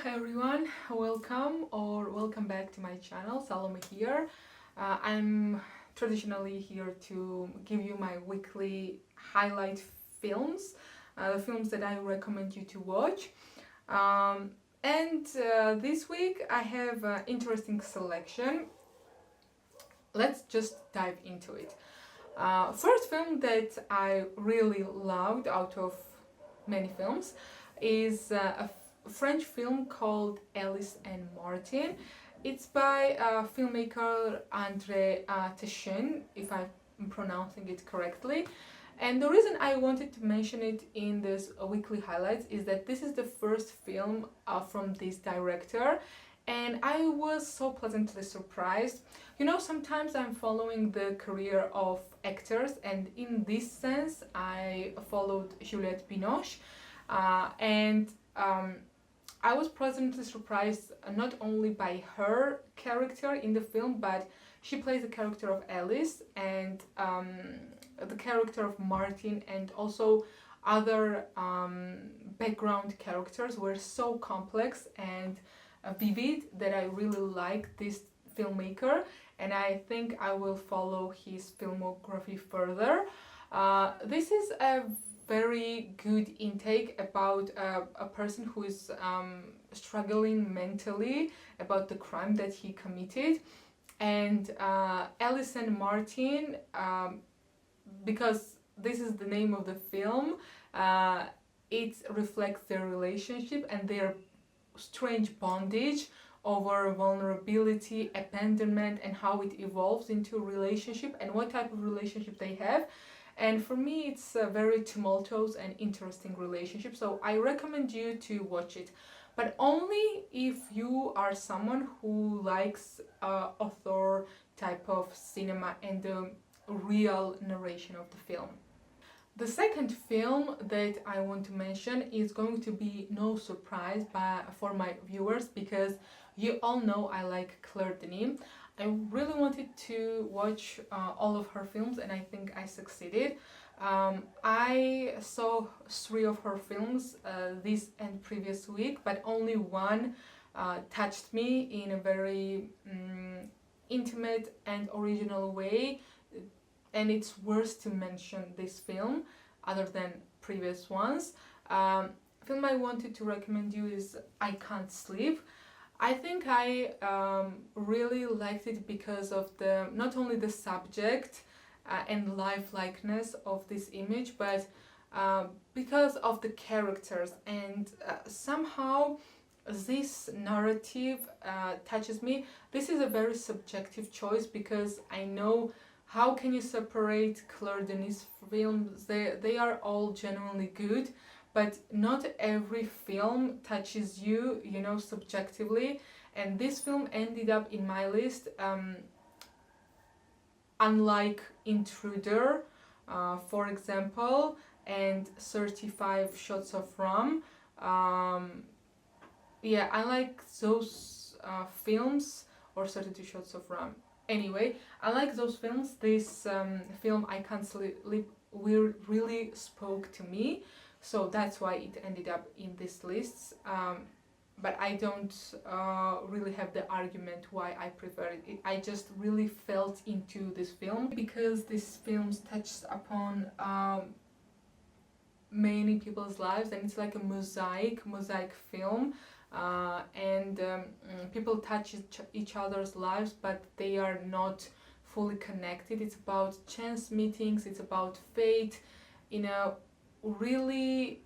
everyone, welcome back to my channel. Salome here. I'm traditionally here to give you my weekly highlight films, the films that I recommend you to watch. And this week I have an interesting selection. Let's just dive into it. First film that I really loved out of many films is a French film called Alice and Martin. It's by filmmaker André Téchiné, if I'm pronouncing it correctly. And the reason I wanted to mention it in this weekly highlights is that this is the first film from this director, and I was so pleasantly surprised. You know, sometimes I'm following the career of actors, and in this sense I followed Juliette Binoche, and I was pleasantly surprised not only by her character in the film, but she plays the character of Alice and the character of Martin, and also other background characters were so complex and vivid that I really like this filmmaker, and I think I will follow his filmography further. This is a very good intake about a person who is struggling mentally about the crime that he committed. And Alice and Martin, because this is the name of the film, it reflects their relationship and their strange bondage over vulnerability, abandonment, and how it evolves into a relationship and what type of relationship they have. And for me, it's a very tumultuous and interesting relationship, so I recommend you to watch it. But only if you are someone who likes author type of cinema and the real narration of the film. The second film that I want to mention is going to be no surprise for my viewers, because you all know I like Denis. I really wanted to watch all of her films, and I think I succeeded. I saw 3 of her films this and previous week, but only one touched me in a very intimate and original way, and it's worth to mention this film other than previous ones. Film I wanted to recommend you is I Can't Sleep. I think I really liked it because of the not only the subject and lifelikeness of this image, but because of the characters, and somehow this narrative touches me. This is a very subjective choice, because I know how can you separate Denis films. They are all genuinely good, but not every film touches you, you know, subjectively. And this film ended up in my list, unlike Intruder, for example, and 35 Shots of Rum. Yeah, I like those films, or 32 Shots of Rum. Anyway, I like those films. This film, I Can't Sleep, really spoke to me. So that's why it ended up in this list. But I don't really have the argument why I prefer it. I just really felt into this film because this film touches upon many people's lives, and it's like a mosaic film. And people touch each other's lives, but they are not fully connected. It's about chance meetings, it's about fate in a really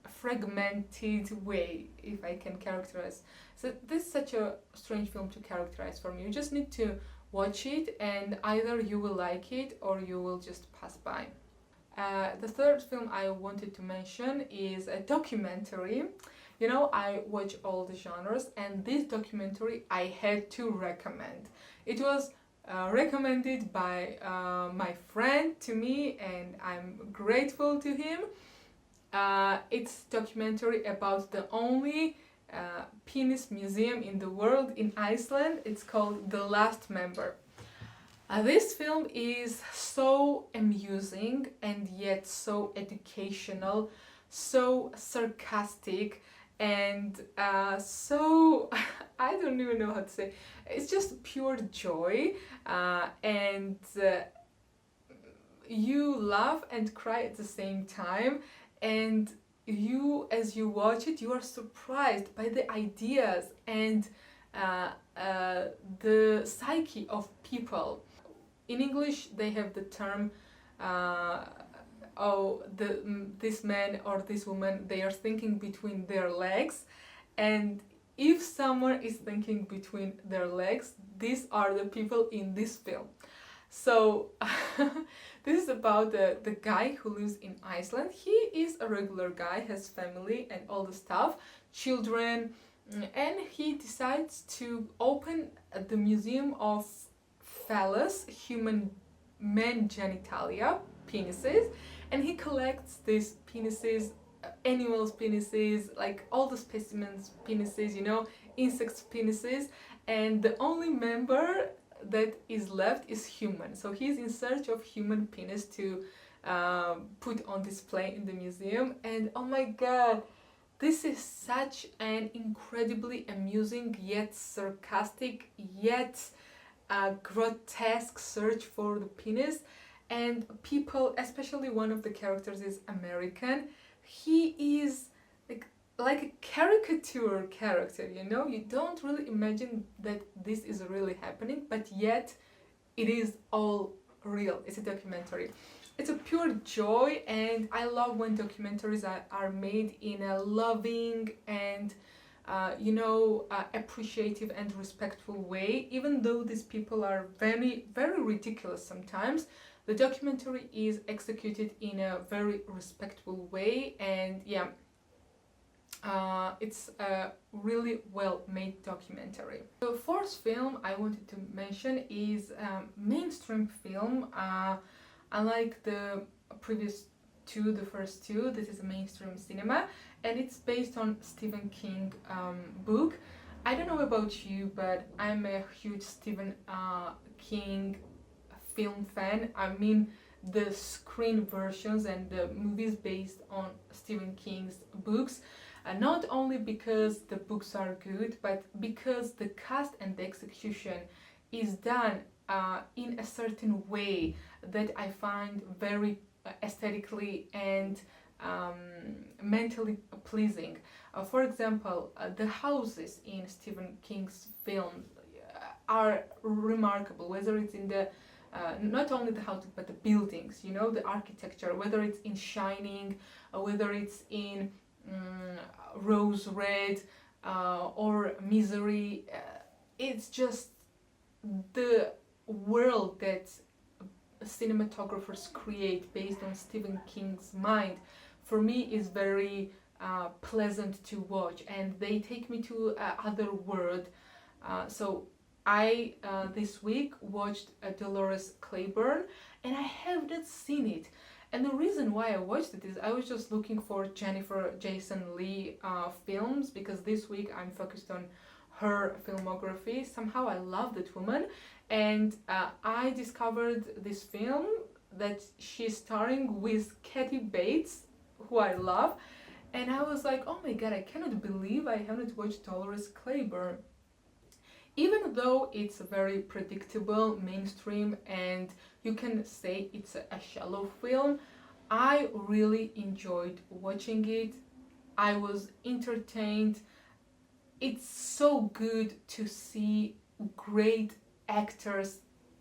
fragmented way, if I can characterize. So this is such a strange film to characterize for me. You just need to watch it, and either you will like it or you will just pass by. The third film I wanted to mention is a documentary. You know, I watch all the genres, and this documentary I had to recommend. It was recommended by my friend to me, and I'm grateful to him. It's a documentary about the only penis museum in the world in Iceland. It's called The Last Member. This film is so amusing and yet so educational, so sarcastic, And so I don't even know how to say. It's just pure joy, and you laugh and cry at the same time, and as you watch it, you are surprised by the ideas and the psyche of people. In English, they have the term, this man or this woman, they are thinking between their legs. And if someone is thinking between their legs, these are the people in this film. So this is about the guy who lives in Iceland. He is a regular guy, has family and all the stuff, children, and he decides to open the museum of phallus, human men genitalia, penises, and he collects these penises, animals' penises, like all the specimens penises, insects penises, and the only member that is left is human. So he's in search of human penis to put on display in the museum, and oh my god, this is such an incredibly amusing yet sarcastic yet grotesque search for the penis. And people, especially one of the characters is American, he is like a caricature character, you don't really imagine that this is really happening, but yet it is all real. It's a documentary. It's a pure joy, and I love when documentaries are made in a loving and appreciative and respectful way. Even though these people are very, very ridiculous sometimes, the documentary is executed in a very respectful way, and it's a really well-made documentary. The fourth film I wanted to mention is a mainstream film. Unlike the previous two, the first two, this is a mainstream cinema, and it's based on Stephen King book. I don't know about you, but I'm a huge Stephen King film fan. I mean, the screen versions and the movies based on Stephen King's books, not only because the books are good, but because the cast and the execution is done in a certain way that I find very aesthetically and mentally pleasing. For example, the houses in Stephen King's films are remarkable, whether it's in the not only the houses but the buildings, the architecture, whether it's in Shining, whether it's in Rose Red or Misery. It's just the world that cinematographers create based on Stephen King's mind, for me, is very pleasant to watch, and they take me to another world. So I this week watched Dolores Claiborne, and I have not seen it. And the reason why I watched it is I was just looking for Jennifer Jason Leigh films, because this week I'm focused on her filmography. Somehow I love that woman, and I discovered this film that she's starring with Kathy Bates, who I love, and I was like, oh my god, I cannot believe I haven't watched Dolores Claiborne. Even though it's very predictable, mainstream, and you can say it's a shallow film, I really enjoyed watching it. I was entertained. It's so good to see great actors'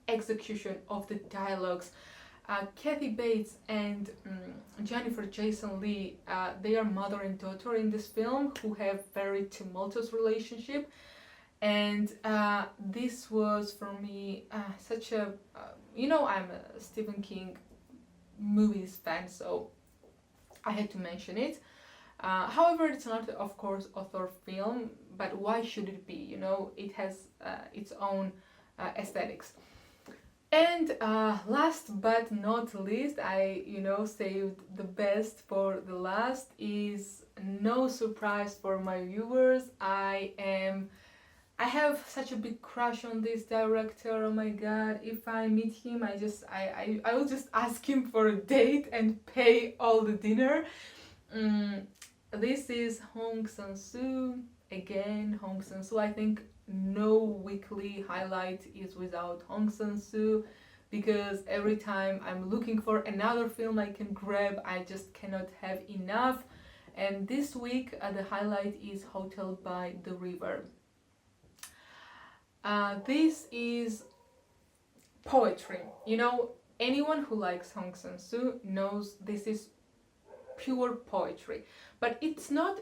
execution of the dialogues. Kathy Bates and Jennifer Jason Leigh, they are mother and daughter in this film who have very tumultuous relationship. And this was for me such a, I'm a Stephen King movies fan, so I had to mention it. However, it's not, of course, author film, but why should it be? It has its own aesthetics. And last but not least, I saved the best for the last. Is no surprise for my viewers. I have such a big crush on this director. Oh my god, if I meet him, I will just ask him for a date and pay all the dinner. this is Hong Sang-soo. Again, Hong Sang-soo. I think no weekly highlight is without Hong Sang-soo, because every time I'm looking for another film I can grab, I just cannot have enough. And this week the highlight is Hotel by the River. This is poetry. You know, anyone who likes Hong Sang-soo knows this is pure poetry. But it's not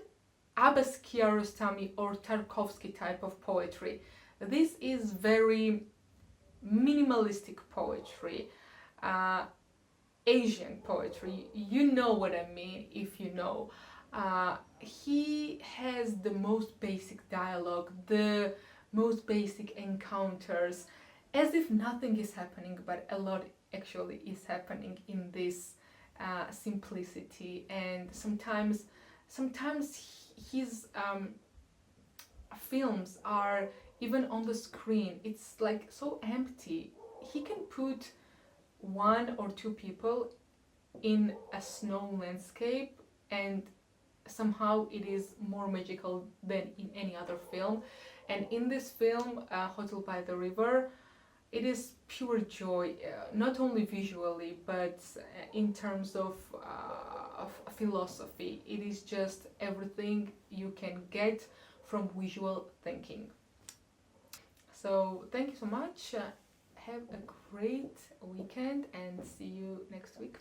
Abbas Kiarostami or Tarkovsky type of poetry. This is very minimalistic poetry, Asian poetry. You know what I mean if you know. He has the most basic dialogue, the most basic encounters, as if nothing is happening, but a lot actually is happening in this simplicity. And sometimes his films are, even on the screen, it's like so empty. He can put one or two people in a snow landscape and somehow it is more magical than in any other film. And in this film, Hotel by the River, it is pure joy, not only visually but in terms of philosophy. It is just everything you can get from visual thinking. So thank you so much. Have a great weekend and see you next week.